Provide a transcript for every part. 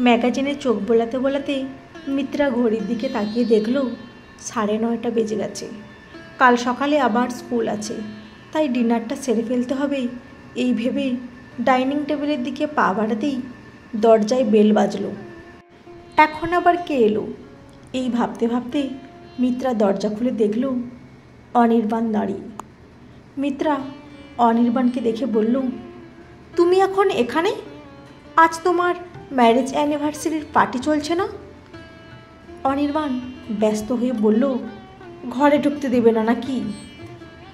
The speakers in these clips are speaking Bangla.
ম্যাগাজিনে চোখ বোলাতে বোলাতে মিত্রা ঘড়ির দিকে তাকিয়ে দেখল 9:30 বেজে গেছে। কাল সকালে আবার স্কুল আছে, তাই ডিনারটা সেরে ফেলতে হবে এই ভেবে ডাইনিং টেবিলের দিকে পা বাড়াতেই দরজায় বেল বাজল। এখন আবার কে এলো এই ভাবতে ভাবতে মিত্রা দরজা খুলে দেখল অনির্বাণ দাঁড়িয়ে। মিত্রা অনির্বাণকে দেখে বলল, তুমি এখন এখানে? আজ তোমার ম্যারেজ অ্যানিভার্সারির পার্টি চলছে না? অনির্বাণ ব্যস্ত হয়ে বলল, ঘরে ঢুকতে দেবে না নাকি?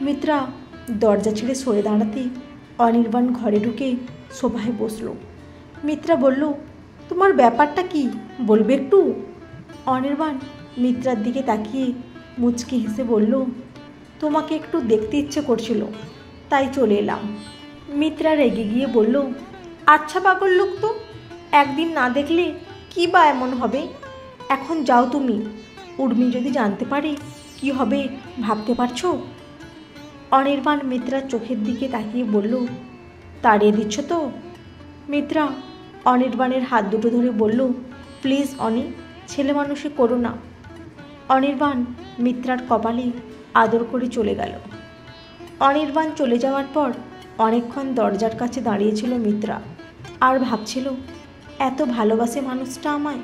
মিত্রা দরজা ছেড়ে সরে দাঁড়াতে অনির্বাণ ঘরে ঢুকে সোফায় বসল। মিত্রা বলল, তোমার ব্যাপারটা কি বলবে একটু? অনির্বাণ মিত্রার দিকে তাকিয়ে মুচকি হেসে বলল, তোমাকে একটু দেখতে ইচ্ছে করছিল, তাই চলে এলাম। মিত্রা রেগে গিয়ে বলল, আচ্ছা পাগল লোক তো, একদিন না দেখলে কী বা এমন হবে? এখন যাও তুমি, উর্মি যদি জানতে পারে কি হবে ভাবতে পারছো? অনির্বাণ মিত্রার চোখের দিকে তাকিয়ে বলল, তাড়িয়ে দিচ্ছ তো? মিত্রা অনির্বাণের হাত দুটো ধরে বলল, প্লিজ অনি, ছেলে মানুষে করো না। অনির্বাণ মিত্রার কপালে আদর করে চলে গেল। অনির্বাণ চলে যাওয়ার পর অনেকক্ষণ দরজার কাছে দাঁড়িয়েছিল মিত্রা, আর ভাবছিল, এত ভালোবাসে মানুষটা আমায়,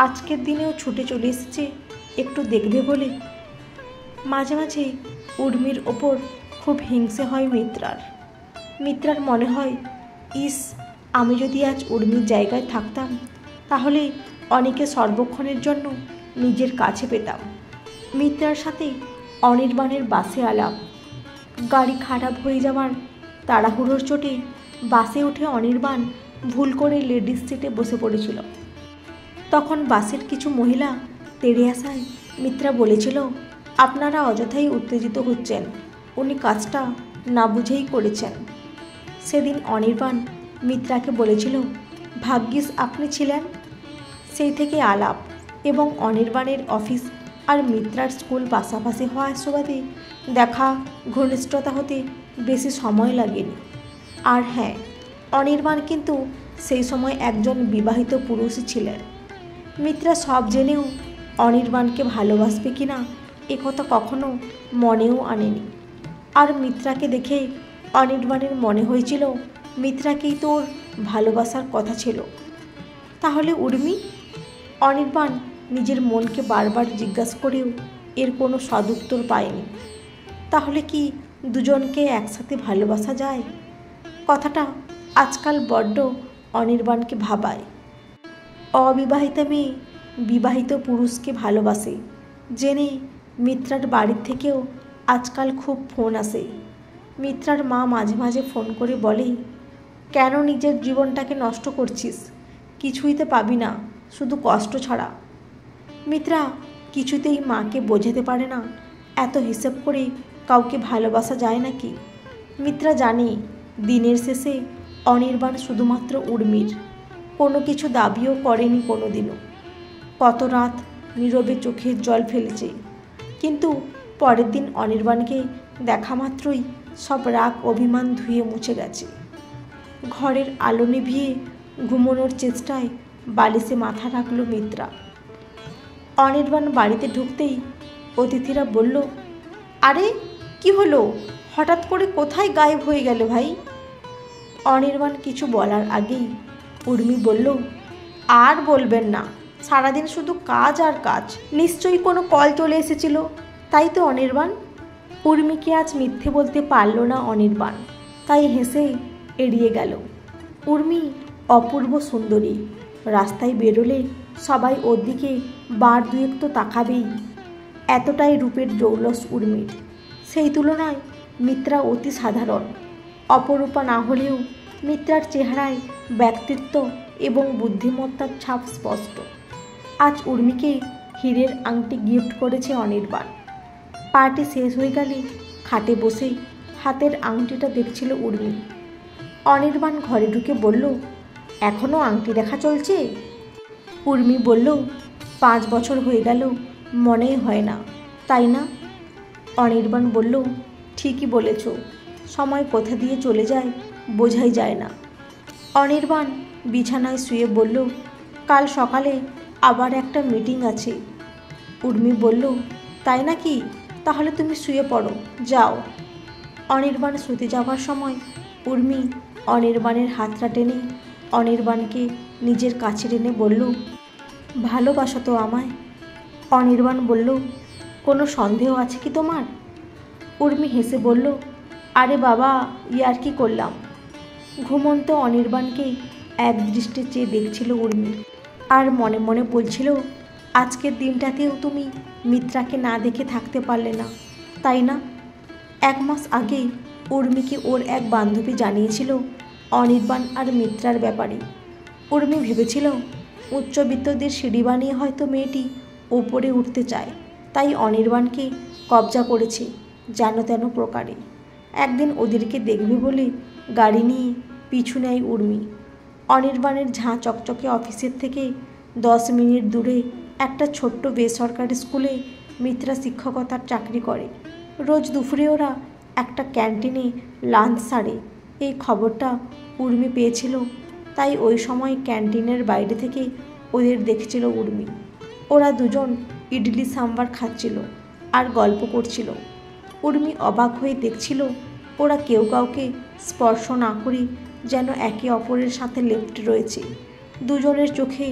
আজকের দিনেও ছুটে চলে এসেছে একটু দেখবে বলে। মাঝে মাঝে উর্মির ওপর খুব হিংসে হয় মিত্রার। মিত্রার মনে হয়, ইস, আমি যদি আজ উর্মির জায়গায় থাকতাম তাহলে অনেকে সর্বক্ষণের জন্য নিজের কাছে পেতাম। মিত্রার সাথে অনির্বাণের বাসে আলাপ। গাড়ি খারাপ হয়ে যাওয়ার তাড়াহুড়োর চোটে বাসে উঠে অনির্বাণ ভুল করে লেডিস সিটে বসে পড়েছিল। তখন বাসের কিছু মহিলা তেড়ে আসায় মিত্রা বলেছিল, আপনারা অযথাই উত্তেজিত হচ্ছেন, উনি কাজটা না বুঝেই করেছেন। সেদিন অনির্বাণ মিত্রাকে বলেছিল, ভাগ্যিস আপনি ছিলেন। সেই থেকে আলাপ এবং অনির্বাণের অফিস আর মিত্রার স্কুল পাশাপাশি হওয়ার সুবাদে দেখা ঘনিষ্ঠতা হতে বেশি সময় লাগেনি। আর হ্যাঁ, অনির্বাণ কিন্তু সেই সময় একজন বিবাহিত পুরুষই ছিলেন। মিত্রা সব জেনেও অনির্বাণকে ভালোবাসবে কিনা একথা কখনো মনেও আনেনি। আর মিত্রাকে দেখে অনির্বাণের মনে হয়েছিল মিত্রাকেই তোর ভালোবাসার কথা ছিল। তাহলে উর্মি? অনির্বাণ নিজের মনকে বারবার জিজ্ঞাসা করেও এর কোনো সদুত্তর পায়নি। তাহলে কি দুজনকে একসাথে ভালোবাসা যায়? কথাটা আজকাল বড্ড অনির্বাণকে ভাবায়। অবিবাহিতা মেয়ে বিবাহিত পুরুষকে ভালোবাসে জেনে মিত্রার বাড়ির থেকেও আজকাল খুব ফোন আসে। মিত্রার মা মাঝে মাঝে ফোন করে বলে, কেন নিজের জীবনটাকে নষ্ট করছিস? কিছুই তো পাবি না, শুধু কষ্ট ছাড়া। মিত্রা কিছুতেই মাকে বোঝাতে পারে না এত হিসেব করে কাউকে ভালোবাসা যায় নাকি। মিত্রা জানে দিনের শেষে অনির্বাণ শুধুমাত্র উর্মির, কোনো কিছু দাবিও করেনি কোনো দিনও। কত রাত নীরবে চোখের জল ফেলেছে, কিন্তু পরের দিন অনির্বাণকে দেখা মাত্রই সব রাগ অভিমান ধুয়ে মুছে গেছে। ঘরের আলো নিভিয়ে ঘুমানোর চেষ্টায় বালিশে মাথা রাখল মিত্রা। অনির্বাণ বাড়িতে ঢুকতেই অতিথিরা বলল, আরে কি হলো, হঠাৎ করে কোথায় গায়েব হয়ে গেল ভাই? অনির্বাণ কিছু বলার আগেই উর্মি বলল, আর বলবেন না, সারাদিন শুধু কাজ আর কাজ। নিশ্চয়ই কোনো কল চলে এসেছিল, তাই তো অনির্বাণ? উর্মিকে আজ মিথ্যে বলতে পারল না অনির্বাণ, তাই হেসে এড়িয়ে গেল। উর্মি অপূর্ব সুন্দরী, রাস্তায় বেরোলে সবাই ওর দিকে বার দুয়েক তো তাকাবেই, এতটাই রূপের জৌলস উর্মির। সেই তুলনায় মিত্রা অতি সাধারণ। অপরূপা না হলেও মিত্রার চেহারায় ব্যক্তিত্ব এবং বুদ্ধিমত্তার ছাপ স্পষ্ট। আজ উর্মিকে হীরের আংটি গিফট করেছে অনির্বাণ। পার্টি শেষ হয়ে গেলে খাটে বসে হাতের আংটিটা দেখছিল উর্মি। অনির্বাণ ঘরে ঢুকে বলল, এখনও আংটি দেখা চলছে? উর্মি বলল, 5 বছর হয়ে গেল, মনেই হয় না, তাই না? অনির্বাণ বলল, ঠিকই বলেছ, সময় কোথা দিয়ে চলে যায় বোঝাই যায় না। অনির্বাণ বিছানায় শুয়ে বলল, কাল সকালে আবার একটা মিটিং আছে। উর্মি বলল, তাই নাকি? তাহলে তুমি শুয়ে পড়ো, যাও। অনির্বাণ শুতে যাওয়ার সময় উর্মি অনির্বাণের হাতটা টেনে অনির্বাণকে নিজের কাছে টেনে বলল, ভালোবাসো তো আমায়? অনির্বাণ বলল, কোনো সন্দেহ আছে কি তোমার? উর্মি হেসে বলল, আরে বাবা, ইয়ার্কি করলাম। ঘুমন্ত অনির্বাণকে এক দৃষ্টে চেয়ে দেখছিল উর্মি, আর মনে মনে বলছিল, আজকের দিনটাতেও তুমি মিত্রাকে না দেখে থাকতে পারলে না, তাই না? 1 মাস আগেই উর্মিকে ওর এক বান্ধবী জানিয়েছিল অনির্বাণ আর মিত্রার ব্যাপারে। উর্মি ভেবেছিল উচ্চবিত্তদের সিঁড়ি বানিয়ে হয়তো মেয়েটি ওপরে উঠতে চায়, তাই অনির্বাণকে কবজা করেছে যেন তেন প্রকারে। একদিন ওদেরকে দেখবে বলে গাড়ি নিয়ে পিছু নেয় উর্মি। অনির্বাণের ঝাঁ চকচকে অফিসের থেকে 10 মিনিট দূরে একটা ছোট্ট বেসরকারি স্কুলে মিত্রা শিক্ষকতার চাকরি করে। রোজ দুপুরে ওরা একটা ক্যান্টিনে লাঞ্চ সারে। এই খবরটা উর্মি পেয়েছিল, তাই ওই সময় ক্যান্টিনের বাইরে থেকে ওদের দেখছিল উর্মি। ওরা দুজন ইডলি সাম্বার খাচ্ছিল আর গল্প করছিল। উর্মি অবাক হয়ে দেখছিল ওরা কেউ কাউকে স্পর্শ না করে যেন একে অপরের সাথে লেপ্টে রয়েছে। দুজনের চোখে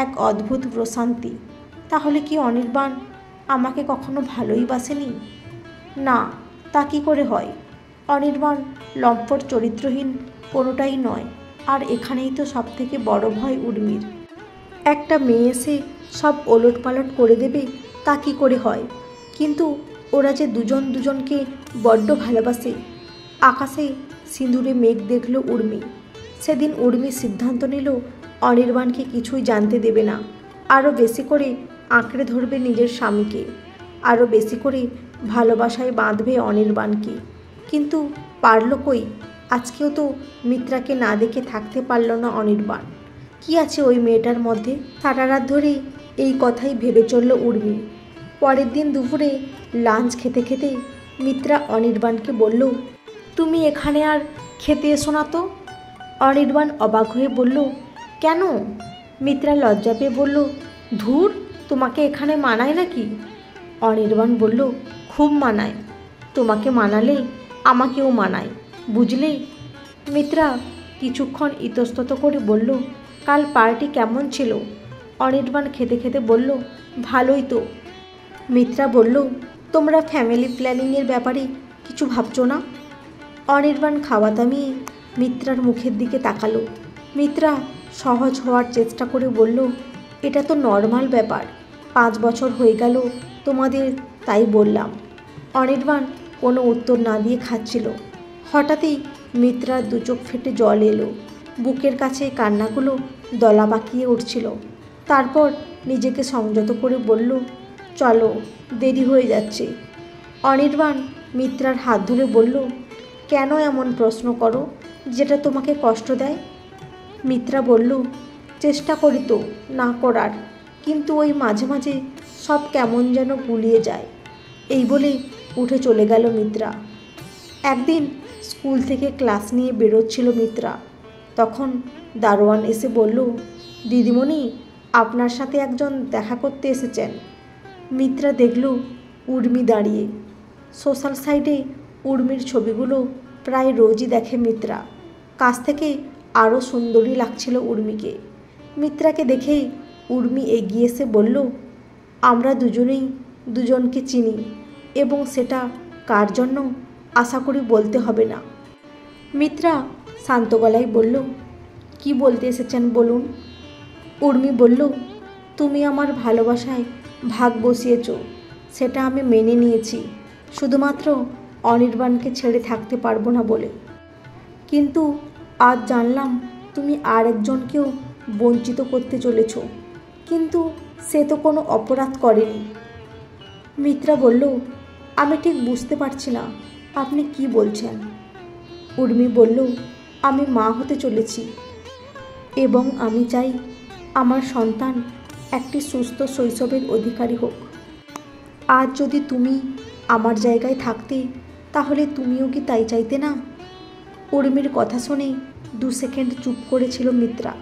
এক অদ্ভুত প্রশান্তি। তাহলে কি অনির্বাণ আমাকে কখনো ভালোই বাসেনি? না, তা কী করে হয়? অনির্বাণ লম্পট চরিত্রহীন কোনোটাই নয়। আর এখানেই তো সবথেকে বড় ভয় উর্মির। একটা মেয়ে এসে সব ওলটপালট করে দেবে, তা কী করে হয়? কিন্তু ওরা যে দুজন দুজনকে বড্ড ভালোবাসে। আকাশে সিঁদুরে মেঘ দেখল উর্মি। সেদিন উর্মি সিদ্ধান্ত নিল অনির্বাণকে কিছুই জানতে দেবে না। আরও বেশি করে আঁকড়ে ধরবে নিজের স্বামীকে, আরও বেশি করে ভালোবাসায় বাঁধবে অনির্বাণকে। কিন্তু পারল কই? আজকেও তো মিত্রাকে না দেখে থাকতে পারল না অনির্বাণ। কি আছে ওই মেয়েটার মধ্যে? সারা রাত ধরেই এই কথাই ভেবে চলল উর্মি। পরের দিন দুপুরে লাঞ্চ খেতে খেতে মিত্রা অনির্বাণকে বলল, তুমি এখানে আর খেতে এসো না তো? অনির্বাণ অবাক হয়ে বলল, কেন? মিত্রা লজ্জা পেয়ে বলল, ধুর, তোমাকে এখানে মানায় নাকি? অনির্বাণ বলল, খুব মানায়। তোমাকে মানালে আমাকেও মানায়, বুঝলে? মিত্রা কিছুক্ষণ ইতস্তত করে বলল, কাল পার্টি কেমন ছিল? অনির্বাণ খেতে খেতে বলল, ভালোই তো। মিত্রা বলল, তোমরা ফ্যামিলি প্ল্যানিংয়ের ব্যাপারে কিছু ভাবছো না? অনির্বাণ খাওয়া থামিয়ে মিত্রার মুখের দিকে তাকালো। মিত্রা সহজ হওয়ার চেষ্টা করে বলল, এটা তো নর্মাল ব্যাপার। 5 বছর হয়ে গেল তোমাদের, তাই বললাম। অনির্বাণ কোনো উত্তর না দিয়ে খাচ্ছিল। হঠাৎই মিত্রার 2 চোখ ফেটে জল এলো। বুকের কাছে কান্নাগুলো দলা পাকিয়ে উঠছিল। তারপর নিজেকে সংযত করে বলল, চলো, দেরি হয়ে যাচ্ছে। অনির্বাণ মিত্রার হাত ধরে বলল, কেন এমন প্রশ্ন করো যেটা তোমাকে কষ্ট দেয়? মিত্রা বলল, চেষ্টা করি তো না করার, কিন্তু ওই মাঝে মাঝে সব কেমন যেন গুলিয়ে যায়। এই বলে উঠে চলে গেল মিত্রা। একদিন স্কুল থেকে ক্লাস নিয়ে বেরোচ্ছিল মিত্রা। তখন দারোয়ান এসে বলল, দিদিমণি, আপনার সাথে একজন দেখা করতে এসেছেন। মিত্রা দেখল উর্মি দাঁড়িয়ে। সোশ্যাল সাইটে উর্মির ছবিগুলো প্রায় রোজই দেখে মিত্রা। কাছ থেকে আরও সুন্দরী লাগছিল উর্মিকে। মিত্রাকে দেখেই উর্মি এগিয়ে এসে বলল, আমরা দুজনেই দুজনকে চিনি, এবং সেটা কার জন্য আশা করি বলতে হবে না। মিত্রা শান্ত গলায় বলল, কি বলতে এসেছেন বলুন। উর্মি বলল, তুমি আমার ভালোবাসায় ভাগ বসিয়েছ, সেটা আমি মেনে নিয়েছি, শুধুমাত্র অনির্বাণকে ছেড়ে থাকতে পারবো না বলে। কিন্তু আজ জানলাম তুমি আর একজনকেও বঞ্চিত করতে চলেছ। কিন্তু সে তো কোনো অপরাধ করেনি। মিত্রা বলল, আমি ঠিক বুঝতে পারছি না আপনি কি বলছেন। উর্মি বলল, আমি মা হতে চলেছি এবং আমি চাই আমার সন্তান একটি সুস্থ শৈশবের অধিকারী হোক। আজ যদি তুমি আমার জায়গায় থাকতে, তাহলে তুমিও কি তাই চাইতে না? উর্মির কথা শুনে 2 সেকেন্ড চুপ করেছিল মিত্রা।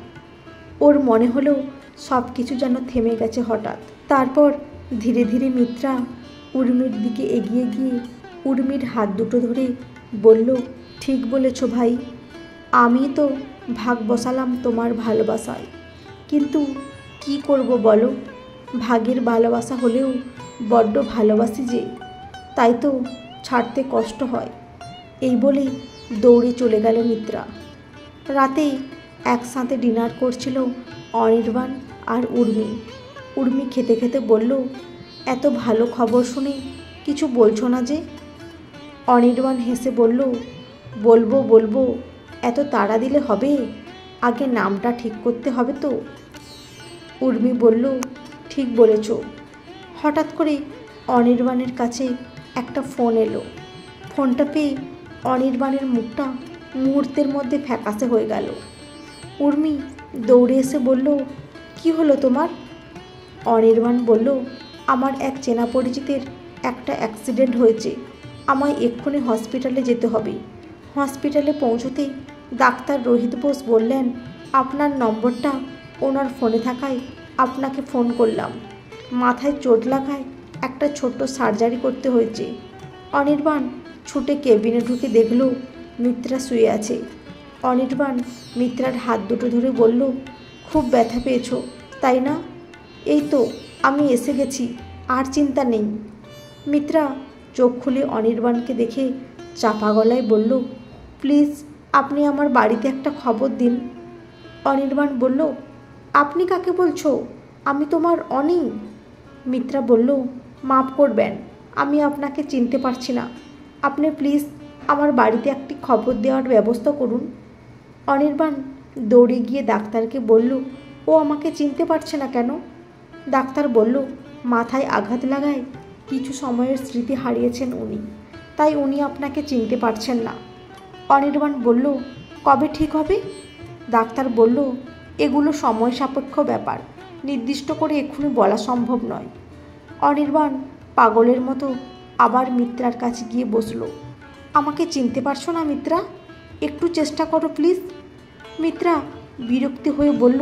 ওর মনে হলো সব কিছু যেন থেমে গেছে হঠাৎ। তারপর ধীরে ধীরে মিত্রা উর্মির দিকে এগিয়ে গিয়ে উর্মির হাত দুটো ধরে বলল, ঠিক বলেছ ভাই, আমি তো ভাগ বসালাম তোমার ভালোবাসায়, কিন্তু কি করব বলো, ভাগের ভালোবাসা হলেও বড্ড ভালোবাসি যে, তাই তো ছাড়তে কষ্ট হয়। এই বলে দৌড়ে চলে গেল মিত্রা। রাতে একসাথে ডিনার করছিল অনির্বাণ আর উর্মি। উর্মি খেতে খেতে বলল, এত ভালো খবর শুনে কিছু বলছো না যে? অনির্বাণ হেসে বলল, বলবো বলবো, এত তাড়া দিলে হবে? আগে নামটা ঠিক করতে হবে তো। উর্মি বলল, ঠিক বলেছ। হঠাৎ করে অনির্বাণের কাছে একটা ফোন এলো। ফোনটা পেয়ে অনির্বাণের মুখটা মুহূর্তের মধ্যে ফ্যাকাশে হয়ে গেল। উর্মি দৌড়ে এসে বলল, কি হলো তোমার? অনির্বাণ বলল, আমার এক চেনা পরিচিতের একটা অ্যাক্সিডেন্ট হয়েছে, আমায় এক্ষুনি হসপিটালে যেতে হবে। হসপিটালে পৌঁছতেই ডাক্তার রোহিত বোস বললেন, আপনার নম্বরটা ওনার ফোনে থাকায় আপনাকে ফোন করলাম। মাথায় চোট লাগায় একটা ছোট্ট সার্জারি করতে হয়েছে। অনির্বাণ ছুটে কেবিনে ঢুকে দেখল মিত্রা শুয়ে আছে। অনির্বাণ মিত্রার হাত দুটো ধরে বলল, খুব ব্যথা পেয়েছো তাই না? এই তো আমি এসে গেছি, আর চিন্তা নেই। মিত্রা চোখ খুলে অনির্বাণকে দেখে চাপা গলায় বলল, প্লিজ আপনি আমার বাড়িতে একটা খবর দিন। অনির্বাণ বলল, আপনি কাকে বলছো? আমি তোমার অনি। মিত্রা বলল, মাফ করবেন, আমি আপনাকে চিনতে পারছি না। আপনি প্লিজ আমার বাড়িতে একটি খবর দেওয়ার ব্যবস্থা করুন। অনির্বাণ দৌড়ে গিয়ে ডাক্তারকে বলল, ও আমাকে চিনতে পারছে না কেন? ডাক্তার বলল, মাথায় আঘাত লাগায় কিছু সময়ের স্মৃতি হারিয়েছেন উনি, তাই উনি আপনাকে চিনতে পারছেন না। অনির্বাণ বলল, কবে ঠিক হবে? ডাক্তার বলল, এগুলো সময় সাপেক্ষ ব্যাপার, নির্দিষ্ট করে এক্ষুনি বলা সম্ভব নয়। অনির্বাণ পাগলের মতো আবার মিত্রার কাছে গিয়ে বসল। আমাকে চিনতে পারছো না মিত্রা? একটু চেষ্টা করো প্লিজ। মিত্রা বিরক্তি হয়ে বলল,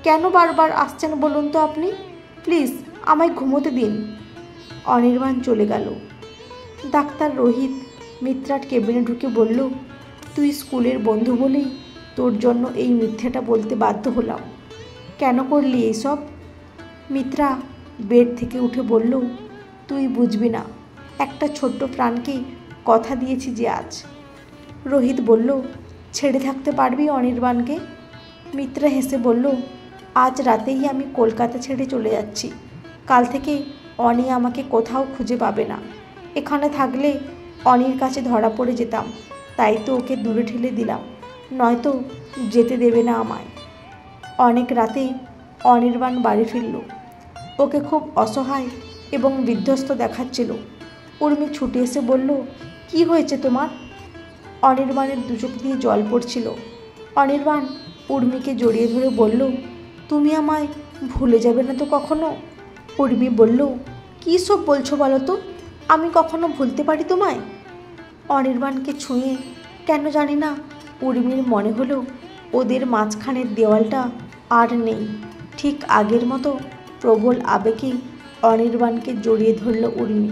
কেন বারবার আসছেন বলুন তো আপনি? প্লিজ আমায় ঘুমোতে দিন। অনির্বাণ চলে গেল। ডাক্তার রোহিত মিত্রার কেবিনে ঢুকে বলল, তুই স্কুলের বন্ধু বলেই তোর জন্য এই মিথ্যাটা বলতে বাধ্য হলাম। কেন করলি এইসব? মিত্রা বেড থেকে উঠে বলল, তুই বুঝবি না, একটা ছোট্ট প্রাণকে কথা দিয়েছি যে আজ। রোহিত বলল, ছেড়ে থাকতে পারবি অনির্বাণকে? মিত্রা হেসে বলল, আজ রাতেই আমি কলকাতা ছেড়ে চলে যাচ্ছি। কাল থেকে অনি আমাকে কোথাও খুঁজে পাবে না। এখানে থাকলে অনির কাছে ধরা পড়ে যেতাম, তাই তো ওকে দূরে ঠেলে দিলাম, নয়তো যেতে দেবে না আমায়। অনেক রাতে অনির্বাণ বাড়ি ফিরল। ওকে খুব অসহায় এবং বিধ্বস্ত দেখাচ্ছিল। উর্মি ছুটে এসে বলল, কি হয়েছে তোমার? অনির্বাণের দুচোখ দিয়ে জল পড়ছিল। অনির্বাণ উর্মিকে জড়িয়ে ধরে বলল, তুমি আমায় ভুলে যাবে না তো কখনো? উর্মি বলল, কী সব বলছো বলো তো, আমি কখনো ভুলতে পারি তোমায়? অনির্বাণকে ছুঁয়ে কেন জানি না উর্মির মনে হলো ওদের মাঝখানের দেওয়ালটা আর নেই। ঠিক আগের মতো প্রবল আবেগে অনির্বাণকে জড়িয়ে ধরল উর্মি।